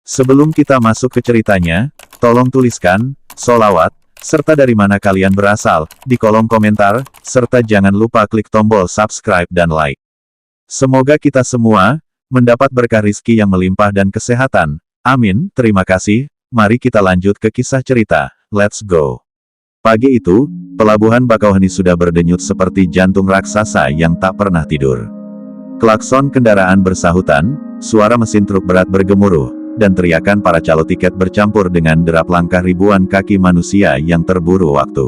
Sebelum kita masuk ke ceritanya, tolong tuliskan, solawat, serta dari mana kalian berasal, di kolom komentar, serta jangan lupa klik tombol subscribe dan like. Semoga kita semua, mendapat berkah rizki yang melimpah dan kesehatan. Amin, terima kasih. Mari kita lanjut ke kisah cerita, let's go. Pagi itu, pelabuhan Bakauheni sudah berdenyut seperti jantung raksasa yang tak pernah tidur. Klakson kendaraan bersahutan, suara mesin truk berat bergemuruh, dan teriakan para calo tiket bercampur dengan derap langkah ribuan kaki manusia yang terburu waktu.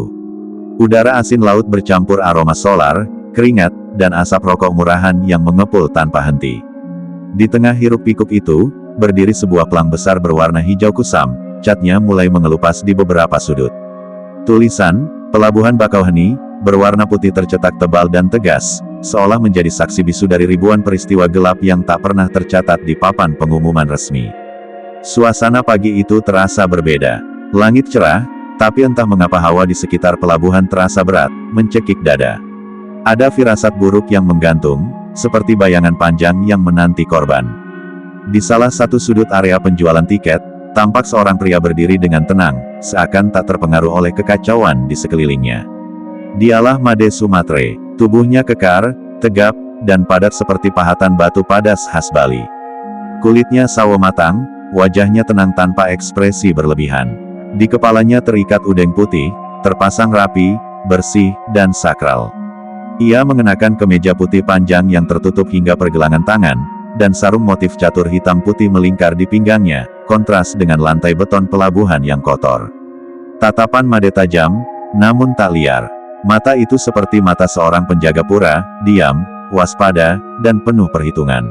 Udara asin laut bercampur aroma solar, keringat, dan asap rokok murahan yang mengepul tanpa henti. Di tengah hiruk-pikuk itu, berdiri sebuah pelang besar berwarna hijau kusam, catnya mulai mengelupas di beberapa sudut. Tulisan, Pelabuhan Bakauheni, berwarna putih tercetak tebal dan tegas, seolah menjadi saksi bisu dari ribuan peristiwa gelap yang tak pernah tercatat di papan pengumuman resmi. Suasana pagi itu terasa berbeda. Langit cerah, tapi entah mengapa hawa di sekitar pelabuhan terasa berat, mencekik dada. Ada firasat buruk yang menggantung, seperti bayangan panjang yang menanti korban. Di salah satu sudut area penjualan tiket, tampak seorang pria berdiri dengan tenang, seakan tak terpengaruh oleh kekacauan di sekelilingnya. Dialah Made Sumatre, tubuhnya kekar, tegap, dan padat seperti pahatan batu padas khas Bali. Kulitnya sawo matang, wajahnya tenang tanpa ekspresi berlebihan. Di kepalanya terikat udeng putih, terpasang rapi, bersih, dan sakral. Ia mengenakan kemeja putih panjang yang tertutup hingga pergelangan tangan, dan sarung motif catur hitam putih melingkar di pinggangnya, kontras dengan lantai beton pelabuhan yang kotor. Tatapan Made tajam, namun tak liar. Mata itu seperti mata seorang penjaga pura, diam, waspada, dan penuh perhitungan.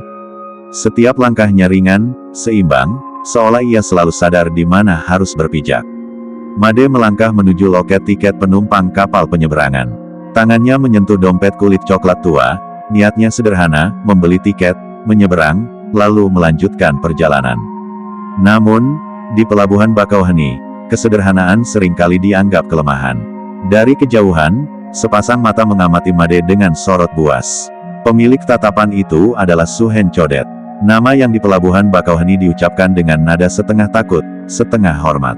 Setiap langkahnya ringan, seimbang, seolah ia selalu sadar di mana harus berpijak. Made melangkah menuju loket tiket penumpang kapal penyeberangan. Tangannya menyentuh dompet kulit coklat tua, niatnya sederhana, membeli tiket, menyeberang, lalu melanjutkan perjalanan. Namun, di Pelabuhan Bakauheni, kesederhanaan seringkali dianggap kelemahan. Dari kejauhan, sepasang mata mengamati Made dengan sorot buas. Pemilik tatapan itu adalah Suhen Codet. Nama yang di Pelabuhan Bakauheni diucapkan dengan nada setengah takut, setengah hormat.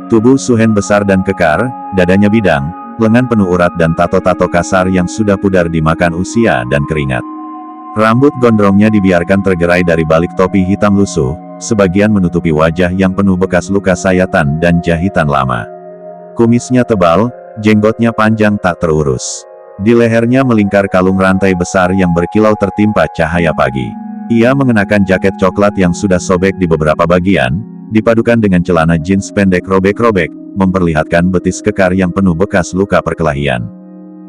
Tubuh Suhen besar dan kekar, dadanya bidang, lengan penuh urat dan tato-tato kasar yang sudah pudar dimakan usia dan keringat. Rambut gondrongnya dibiarkan tergerai dari balik topi hitam lusuh, sebagian menutupi wajah yang penuh bekas luka sayatan dan jahitan lama. Kumisnya tebal, jenggotnya panjang tak terurus. Di lehernya melingkar kalung rantai besar yang berkilau tertimpa cahaya pagi. Ia mengenakan jaket coklat yang sudah sobek di beberapa bagian, dipadukan dengan celana jeans pendek robek-robek, memperlihatkan betis kekar yang penuh bekas luka perkelahian.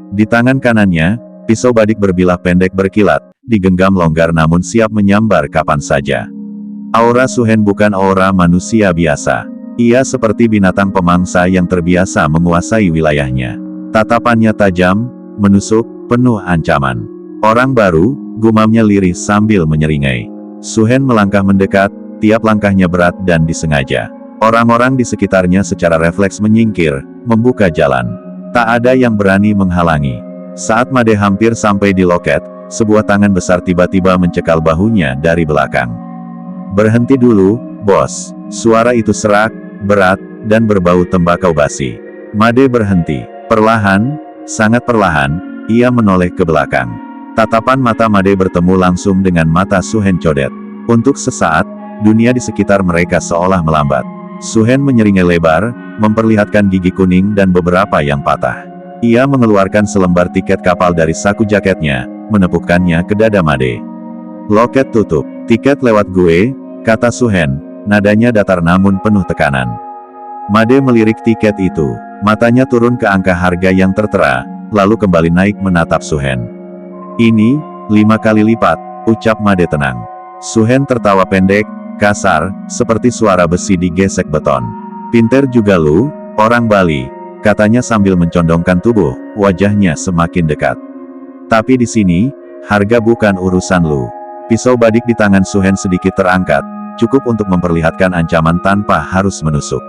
Di tangan kanannya, pisau badik berbilah pendek berkilat, digenggam longgar namun siap menyambar kapan saja. Aura Suhen bukan aura manusia biasa. Ia seperti binatang pemangsa yang terbiasa menguasai wilayahnya. Tatapannya tajam, menusuk, penuh ancaman. Orang baru, gumamnya lirih sambil menyeringai. Suhen melangkah mendekat, tiap langkahnya berat dan disengaja. Orang-orang di sekitarnya secara refleks menyingkir, membuka jalan. Tak ada yang berani menghalangi. Saat Made hampir sampai di loket, sebuah tangan besar tiba-tiba mencekal bahunya dari belakang. "Berhenti dulu, bos." Suara itu serak, berat, dan berbau tembakau basi. Made berhenti. Perlahan, sangat perlahan, ia menoleh ke belakang. Tatapan mata Made bertemu langsung dengan mata Suhen Codet. Untuk sesaat, dunia di sekitar mereka seolah melambat. Suhen menyeringai lebar, memperlihatkan gigi kuning dan beberapa yang patah. Ia mengeluarkan selembar tiket kapal dari saku jaketnya, menepukkannya ke dada Made. "Loket tutup. Tiket lewat gue," kata Suhen, nadanya datar namun penuh tekanan. Made melirik tiket itu. Matanya turun ke angka harga yang tertera, lalu kembali naik menatap Suhen. "Ini, 5 kali lipat," ucap Made tenang. Suhen tertawa pendek, kasar, seperti suara besi digesek beton. "Pinter juga lu, orang Bali," katanya sambil mencondongkan tubuh, wajahnya semakin dekat. "Tapi di sini, harga bukan urusan lu." Pisau badik di tangan Suhen sedikit terangkat, cukup untuk memperlihatkan ancaman tanpa harus menusuk.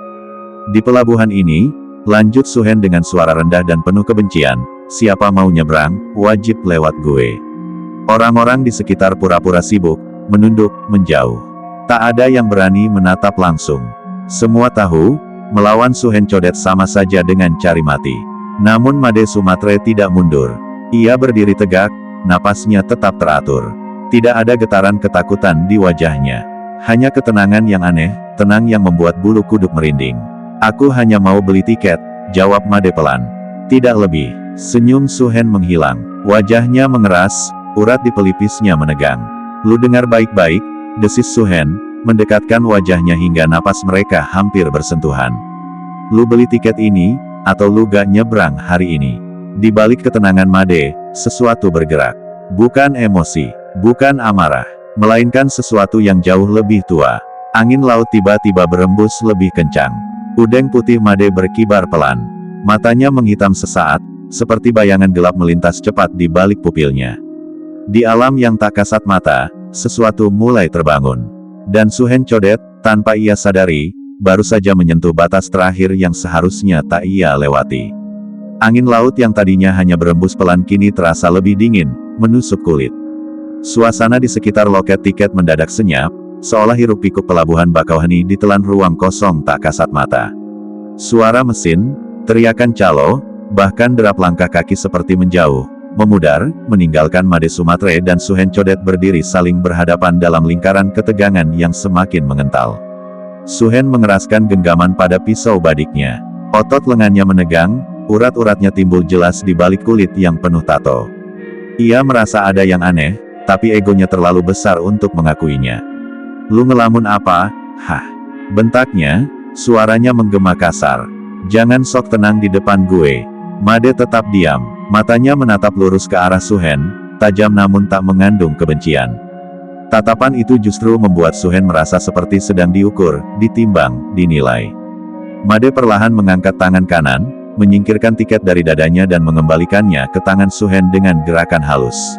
"Di pelabuhan ini," lanjut Suhen dengan suara rendah dan penuh kebencian, "siapa mau nyebrang, wajib lewat gue." Orang-orang di sekitar pura-pura sibuk, menunduk, menjauh. Tak ada yang berani menatap langsung. Semua tahu, melawan Suhen Codet sama saja dengan cari mati. Namun Made Sumatre tidak mundur. Ia berdiri tegak, napasnya tetap teratur. Tidak ada getaran ketakutan di wajahnya. Hanya ketenangan yang aneh, tenang yang membuat bulu kuduk merinding. Aku hanya mau beli tiket, jawab Made pelan. Tidak lebih. Senyum Suhen menghilang. Wajahnya mengeras, urat di pelipisnya menegang. Lu dengar baik-baik, desis Suhen, mendekatkan wajahnya hingga napas mereka hampir bersentuhan. Lu beli tiket ini, atau lu gak nyebrang hari ini? Di balik ketenangan Made, sesuatu bergerak. Bukan emosi, bukan amarah, melainkan sesuatu yang jauh lebih tua. Angin laut tiba-tiba berembus lebih kencang. Udeng putih Made berkibar pelan. Matanya menghitam sesaat, seperti bayangan gelap melintas cepat di balik pupilnya. Di alam yang tak kasat mata, sesuatu mulai terbangun. Dan Suhen Codet, tanpa ia sadari, baru saja menyentuh batas terakhir yang seharusnya tak ia lewati. Angin laut yang tadinya hanya berembus pelan kini terasa lebih dingin, menusuk kulit. Suasana di sekitar loket tiket mendadak senyap, seolah hiruk pikuk pelabuhan Bakauheni ditelan ruang kosong tak kasat mata. Suara mesin, teriakan calo, bahkan derap langkah kaki seperti menjauh, memudar, meninggalkan Made Sumatre dan Suhen Codet berdiri saling berhadapan dalam lingkaran ketegangan yang semakin mengental. Suhen mengeraskan genggaman pada pisau badiknya. Otot lengannya menegang, urat-uratnya timbul jelas di balik kulit yang penuh tato. Ia merasa ada yang aneh, tapi egonya terlalu besar untuk mengakuinya. Lu ngelamun apa? Hah? Bentaknya, suaranya menggema kasar. Jangan sok tenang di depan gue. Made tetap diam, matanya menatap lurus ke arah Suhen, tajam namun tak mengandung kebencian. Tatapan itu justru membuat Suhen merasa seperti sedang diukur, ditimbang, dinilai. Made perlahan mengangkat tangan kanan, menyingkirkan tiket dari dadanya dan mengembalikannya ke tangan Suhen dengan gerakan halus.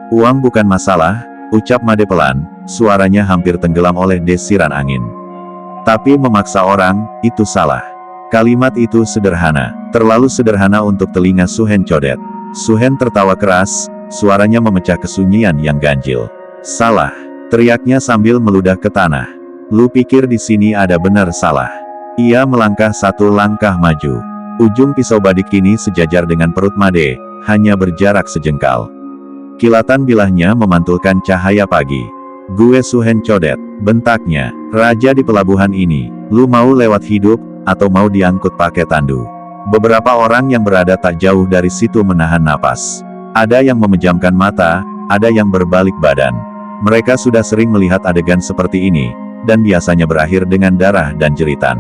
Uang bukan masalah, ucap Made pelan, suaranya hampir tenggelam oleh desiran angin. Tapi memaksa orang, itu salah. Kalimat itu sederhana, terlalu sederhana untuk telinga Suhen Codet. Suhen tertawa keras, suaranya memecah kesunyian yang ganjil. Salah, teriaknya sambil meludah ke tanah. Lu pikir di sini ada benar salah? Ia melangkah satu langkah maju. Ujung pisau badik kini sejajar dengan perut Made, hanya berjarak sejengkal. Kilatan bilahnya memantulkan cahaya pagi. Gue Suhen Codet, bentaknya, raja di pelabuhan ini. Lu mau lewat hidup, atau mau diangkut pakai tandu? Beberapa orang yang berada tak jauh dari situ menahan napas. Ada yang memejamkan mata, ada yang berbalik badan. Mereka sudah sering melihat adegan seperti ini, dan biasanya berakhir dengan darah dan jeritan.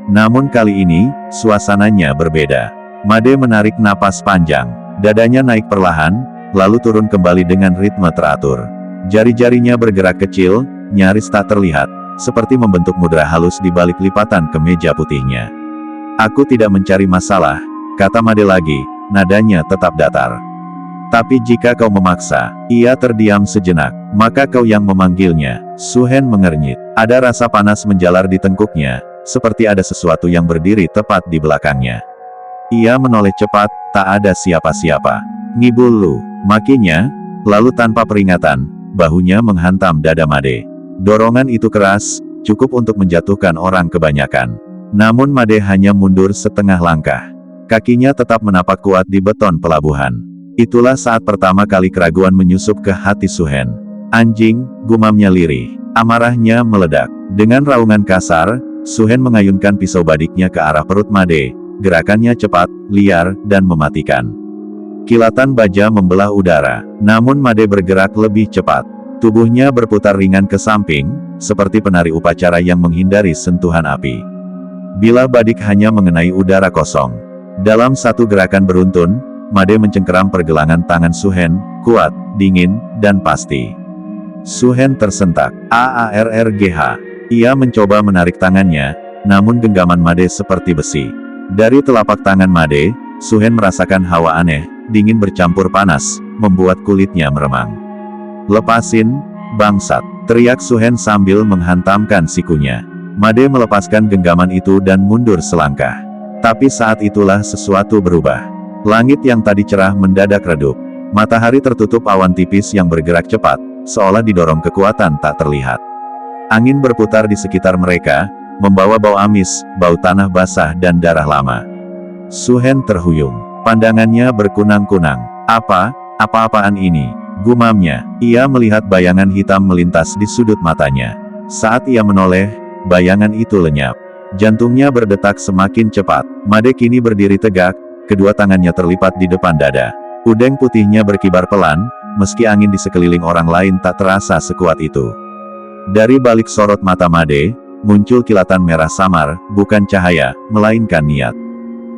Namun kali ini, suasananya berbeda. Made menarik napas panjang, dadanya naik perlahan, lalu turun kembali dengan ritme teratur. Jari-jarinya bergerak kecil, nyaris tak terlihat, seperti membentuk mudra halus di balik lipatan kemeja putihnya. Aku tidak mencari masalah, kata Made lagi, nadanya tetap datar. Tapi jika kau memaksa, ia terdiam sejenak, maka kau yang memanggilnya. Suhen mengernyit. Ada rasa panas menjalar di tengkuknya, seperti ada sesuatu yang berdiri tepat di belakangnya. Ia menoleh cepat, tak ada siapa-siapa. Ngibul lu, makinya, lalu tanpa peringatan, bahunya menghantam dada Made. Dorongan itu keras, cukup untuk menjatuhkan orang kebanyakan. Namun Made hanya mundur setengah langkah. Kakinya tetap menapak kuat di beton pelabuhan. Itulah saat pertama kali keraguan menyusup ke hati Suhen. Anjing, gumamnya lirih. Amarahnya meledak. Dengan raungan kasar, Suhen mengayunkan pisau badiknya ke arah perut Made. Gerakannya cepat, liar, dan mematikan. Kilatan baja membelah udara. Namun Made bergerak lebih cepat. Tubuhnya berputar ringan ke samping, seperti penari upacara yang menghindari sentuhan api. Bilah badik hanya mengenai udara kosong. Dalam satu gerakan beruntun, Made mencengkeram pergelangan tangan Suhen, kuat, dingin, dan pasti. Suhen tersentak. AARRGH. Ia mencoba menarik tangannya, namun genggaman Made seperti besi. Dari telapak tangan Made, Suhen merasakan hawa aneh, dingin bercampur panas, membuat kulitnya meremang. Lepasin, bangsat, teriak Suhen sambil menghantamkan sikunya. Made melepaskan genggaman itu dan mundur selangkah. Tapi saat itulah sesuatu berubah. Langit yang tadi cerah mendadak redup. Matahari tertutup awan tipis yang bergerak cepat, seolah didorong kekuatan tak terlihat. Angin berputar di sekitar mereka, membawa bau amis, bau tanah basah dan darah lama. Suhen terhuyung. Pandangannya berkunang-kunang. Apa-apaan ini? Gumamnya. Ia melihat bayangan hitam melintas di sudut matanya. Saat ia menoleh, bayangan itu lenyap. Jantungnya berdetak semakin cepat. Made kini berdiri tegak, kedua tangannya terlipat di depan dada. Udeng putihnya berkibar pelan, meski angin di sekeliling orang lain tak terasa sekuat itu. Dari balik sorot mata Made, muncul kilatan merah samar, bukan cahaya, melainkan niat.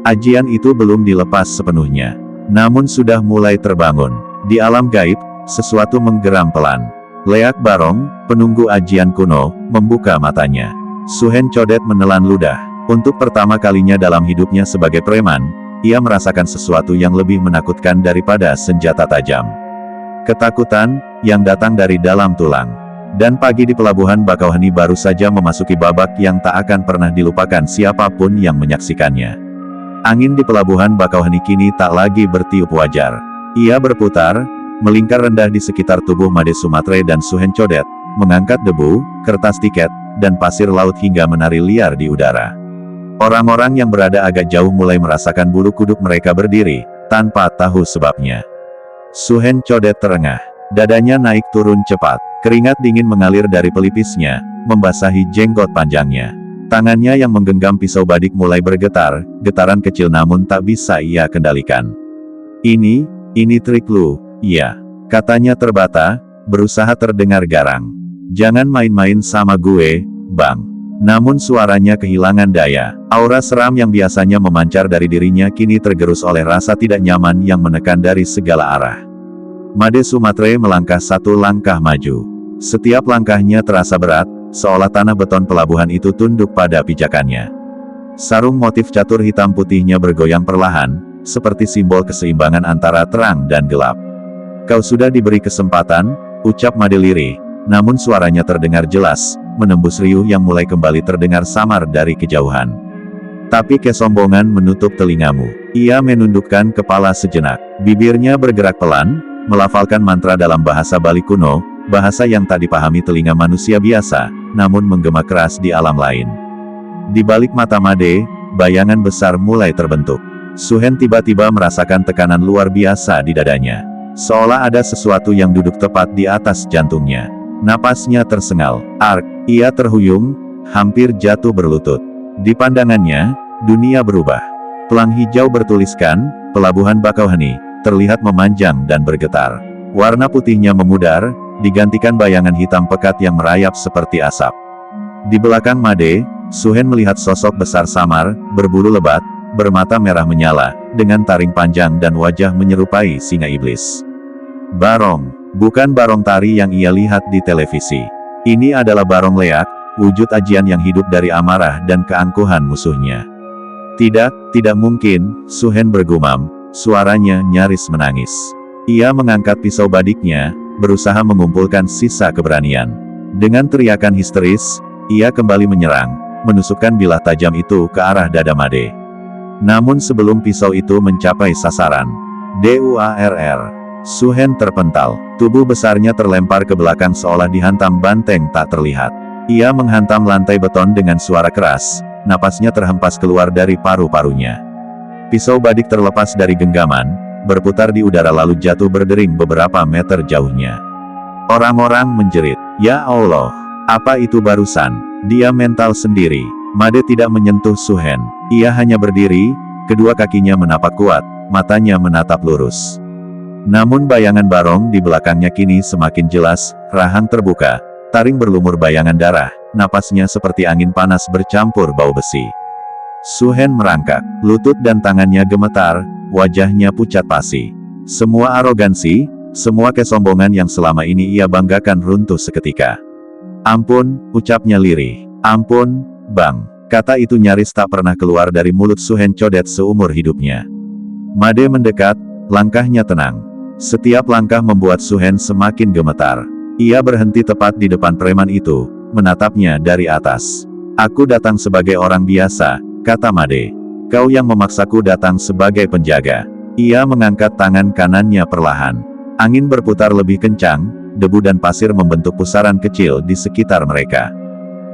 Ajian itu belum dilepas sepenuhnya. Namun sudah mulai terbangun. Di alam gaib, sesuatu menggeram pelan. Leak Barong, penunggu ajian kuno, membuka matanya. Suhen Codet menelan ludah. Untuk pertama kalinya dalam hidupnya sebagai preman, ia merasakan sesuatu yang lebih menakutkan daripada senjata tajam. Ketakutan, yang datang dari dalam tulang. Dan pagi di pelabuhan Bakauheni baru saja memasuki babak yang tak akan pernah dilupakan siapapun yang menyaksikannya. Angin di pelabuhan Bakauheni kini tak lagi bertiup wajar. Ia berputar, melingkar rendah di sekitar tubuh Made Sumatre dan Suhen Codet, mengangkat debu, kertas tiket, dan pasir laut hingga menari liar di udara. Orang-orang yang berada agak jauh mulai merasakan bulu kuduk mereka berdiri, tanpa tahu sebabnya. Suhen Codet terengah. Dadanya naik turun cepat. Keringat dingin mengalir dari pelipisnya, membasahi jenggot panjangnya. Tangannya yang menggenggam pisau badik mulai bergetar, getaran kecil namun tak bisa ia kendalikan. Ini trik lu, iya. Katanya terbata, berusaha terdengar garang. Jangan main-main sama gue, Bang. Namun suaranya kehilangan daya. Aura seram yang biasanya memancar dari dirinya kini tergerus oleh rasa tidak nyaman yang menekan dari segala arah. Made Sumatre melangkah satu langkah maju. Setiap langkahnya terasa berat, seolah tanah beton pelabuhan itu tunduk pada pijakannya. Sarung motif catur hitam putihnya bergoyang perlahan, seperti simbol keseimbangan antara terang dan gelap. Kau sudah diberi kesempatan, ucap Made lirih, namun suaranya terdengar jelas, menembus riuh yang mulai kembali terdengar samar dari kejauhan. Tapi kesombongan menutup telingamu. Ia menundukkan kepala sejenak. Bibirnya bergerak pelan, melafalkan mantra dalam bahasa Bali kuno, bahasa yang tak dipahami telinga manusia biasa, namun menggema keras di alam lain. Di balik mata Made, bayangan besar mulai terbentuk. Suhen tiba-tiba merasakan tekanan luar biasa di dadanya. Seolah ada sesuatu yang duduk tepat di atas jantungnya. Napasnya tersengal. Ia terhuyung, hampir jatuh berlutut. Di pandangannya, dunia berubah. Pelang hijau bertuliskan, Pelabuhan Bakauheni, terlihat memanjang dan bergetar. Warna putihnya memudar, digantikan bayangan hitam pekat yang merayap seperti asap. Di belakang Made, Suhen melihat sosok besar samar, berbulu lebat, bermata merah menyala, dengan taring panjang dan wajah menyerupai singa iblis. Barong, bukan Barong Tari yang ia lihat di televisi. Ini adalah Barong Leak, wujud ajian yang hidup dari amarah dan keangkuhan musuhnya. Tidak mungkin, Suhen bergumam. Suaranya nyaris menangis. Ia mengangkat pisau badiknya, berusaha mengumpulkan sisa keberanian. Dengan teriakan histeris, ia kembali menyerang, menusukkan bilah tajam itu ke arah dada Made. Namun sebelum pisau itu mencapai sasaran, DUARR, Suhen terpental. Tubuh besarnya terlempar ke belakang seolah dihantam banteng tak terlihat. Ia menghantam lantai beton dengan suara keras, napasnya terhempas keluar dari paru-parunya. Pisau badik terlepas dari genggaman, berputar di udara lalu jatuh berdering beberapa meter jauhnya. Orang-orang menjerit, "Ya Allah, apa itu barusan?" Dia mental sendiri. Made tidak menyentuh Suhen. Ia hanya berdiri, kedua kakinya menapak kuat, matanya menatap lurus. Namun bayangan Barong di belakangnya kini semakin jelas, rahang terbuka, taring berlumur bayangan darah, napasnya seperti angin panas bercampur bau besi. Suhen merangkak, lutut dan tangannya gemetar, wajahnya pucat pasi. Semua arogansi, semua kesombongan yang selama ini ia banggakan runtuh seketika. "Ampun," ucapnya lirih. "Ampun, Bang." Kata itu nyaris tak pernah keluar dari mulut Suhen Codet seumur hidupnya. Made mendekat, langkahnya tenang. Setiap langkah membuat Suhen semakin gemetar. Ia berhenti tepat di depan preman itu, menatapnya dari atas. "Aku datang sebagai orang biasa," kata Made. "Kau yang memaksaku datang sebagai penjaga." Ia mengangkat tangan kanannya perlahan. Angin berputar lebih kencang, debu dan pasir membentuk pusaran kecil di sekitar mereka.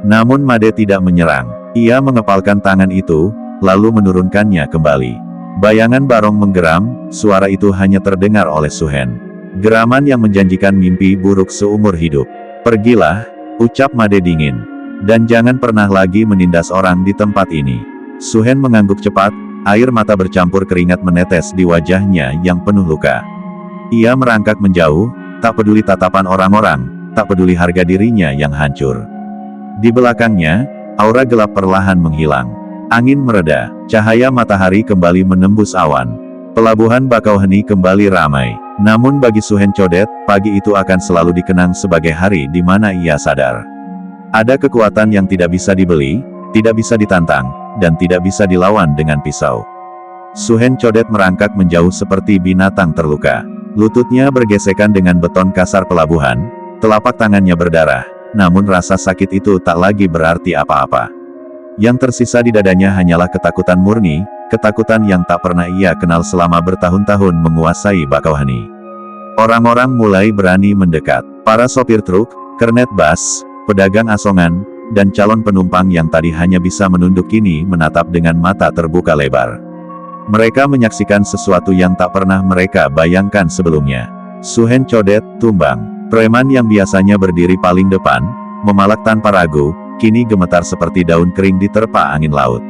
Namun Made tidak menyerang. Ia mengepalkan tangan itu, lalu menurunkannya kembali. Bayangan Barong menggeram, suara itu hanya terdengar oleh Suhen. Geraman yang menjanjikan mimpi buruk seumur hidup. Pergilah, ucap Made dingin. Dan jangan pernah lagi menindas orang di tempat ini. Suhen mengangguk cepat, air mata bercampur keringat menetes di wajahnya yang penuh luka. Ia merangkak menjauh, tak peduli tatapan orang-orang, tak peduli harga dirinya yang hancur. Di belakangnya, aura gelap perlahan menghilang. Angin mereda, cahaya matahari kembali menembus awan. Pelabuhan Bakauheni kembali ramai. Namun bagi Suhen Codet, pagi itu akan selalu dikenang sebagai hari di mana ia sadar. Ada kekuatan yang tidak bisa dibeli, tidak bisa ditantang, dan tidak bisa dilawan dengan pisau. Suhen Codet merangkak menjauh seperti binatang terluka. Lututnya bergesekan dengan beton kasar pelabuhan, telapak tangannya berdarah, namun rasa sakit itu tak lagi berarti apa-apa. Yang tersisa di dadanya hanyalah ketakutan murni, ketakutan yang tak pernah ia kenal selama bertahun-tahun menguasai Bakauheni. Orang-orang mulai berani mendekat. Para sopir truk, kernet bas, pedagang asongan, dan calon penumpang yang tadi hanya bisa menunduk kini menatap dengan mata terbuka lebar. Mereka menyaksikan sesuatu yang tak pernah mereka bayangkan sebelumnya. Suhen Codet tumbang. Preman yang biasanya berdiri paling depan, memalak tanpa ragu, kini gemetar seperti daun kering diterpa angin laut.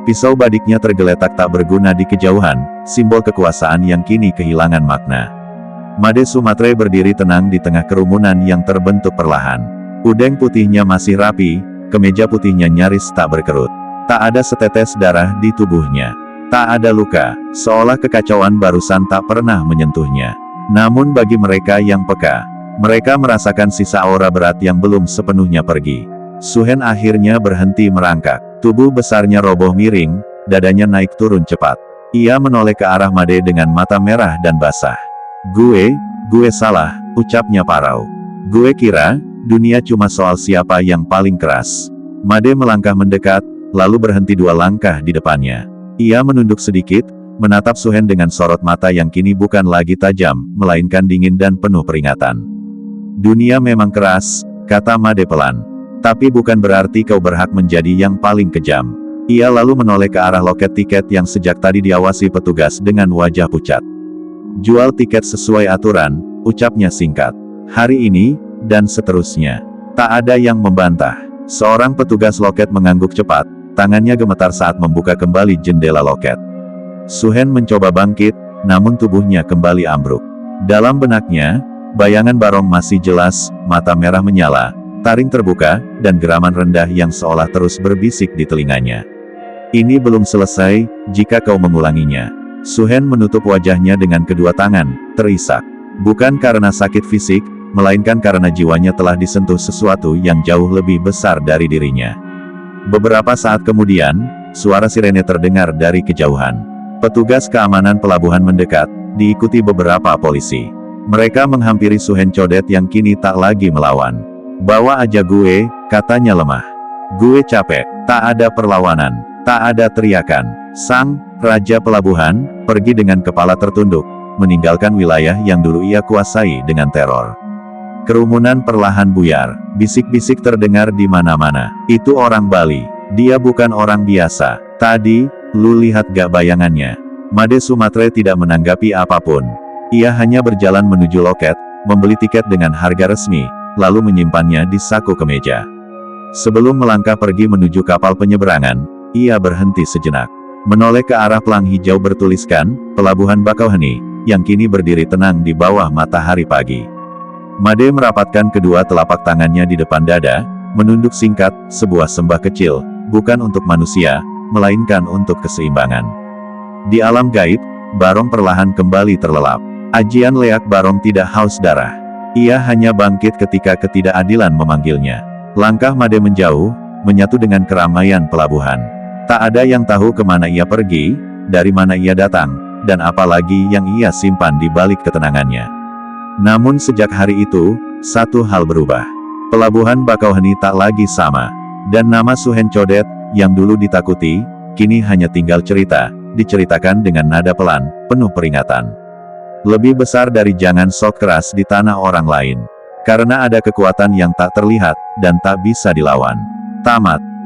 Pisau badiknya tergeletak tak berguna di kejauhan, simbol kekuasaan yang kini kehilangan makna. Made Sumatre berdiri tenang di tengah kerumunan yang terbentuk perlahan. Udeng putihnya masih rapi, kemeja putihnya nyaris tak berkerut. Tak ada setetes darah di tubuhnya. Tak ada luka, seolah kekacauan barusan tak pernah menyentuhnya. Namun bagi mereka yang peka, mereka merasakan sisa aura berat yang belum sepenuhnya pergi. Suhen akhirnya berhenti merangkak. Tubuh besarnya roboh miring, dadanya naik turun cepat. Ia menoleh ke arah Made dengan mata merah dan basah. Gue salah, ucapnya parau. Gue kira, dunia cuma soal siapa yang paling keras. Made melangkah mendekat, lalu berhenti 2 langkah di depannya. Ia menunduk sedikit, menatap Suhen dengan sorot mata yang kini bukan lagi tajam, melainkan dingin dan penuh peringatan. Dunia memang keras, kata Made pelan. Tapi bukan berarti kau berhak menjadi yang paling kejam. Ia lalu menoleh ke arah loket tiket yang sejak tadi diawasi petugas dengan wajah pucat. Jual tiket sesuai aturan, ucapnya singkat. Hari ini, dan seterusnya. Tak ada yang membantah. Seorang petugas loket mengangguk cepat, tangannya gemetar saat membuka kembali jendela loket. Suhen mencoba bangkit, namun tubuhnya kembali ambruk. Dalam benaknya, bayangan Barong masih jelas, mata merah menyala, taring terbuka, dan geraman rendah yang seolah terus berbisik di telinganya. Ini belum selesai, jika kau mengulanginya. Suhen menutup wajahnya dengan kedua tangan, terisak. Bukan karena sakit fisik, melainkan karena jiwanya telah disentuh sesuatu yang jauh lebih besar dari dirinya. Beberapa saat kemudian, suara sirene terdengar dari kejauhan. Petugas keamanan pelabuhan mendekat, diikuti beberapa polisi. Mereka menghampiri Suhen Codet yang kini tak lagi melawan. Bawa aja gue, katanya lemah. Gue capek, tak ada perlawanan, tak ada teriakan. Sang Raja Pelabuhan pergi dengan kepala tertunduk, meninggalkan wilayah yang dulu ia kuasai dengan teror. Kerumunan perlahan buyar, bisik-bisik terdengar di mana-mana. Itu orang Bali, dia bukan orang biasa. Tadi, lu lihat gak bayangannya? Made Sumatre tidak menanggapi apapun. Ia hanya berjalan menuju loket, membeli tiket dengan harga resmi, lalu menyimpannya di saku kemeja. Sebelum melangkah pergi menuju kapal penyeberangan, ia berhenti sejenak. Menoleh ke arah pelang hijau bertuliskan, Pelabuhan Bakauheni, yang kini berdiri tenang di bawah matahari pagi. Made merapatkan kedua telapak tangannya di depan dada, menunduk singkat, sebuah sembah kecil, bukan untuk manusia, melainkan untuk keseimbangan. Di alam gaib, Barong perlahan kembali terlelap. Ajian leak Barong tidak haus darah. Ia hanya bangkit ketika ketidakadilan memanggilnya. Langkah Made menjauh, menyatu dengan keramaian pelabuhan. Tak ada yang tahu kemana ia pergi, dari mana ia datang, dan apalagi yang ia simpan di balik ketenangannya. Namun sejak hari itu, satu hal berubah. Pelabuhan Bakauheni tak lagi sama. Dan nama Suhen Codet, yang dulu ditakuti, kini hanya tinggal cerita, diceritakan dengan nada pelan, penuh peringatan. Lebih besar dari jangan sok keras di tanah orang lain. Karena ada kekuatan yang tak terlihat, dan tak bisa dilawan. Tamat.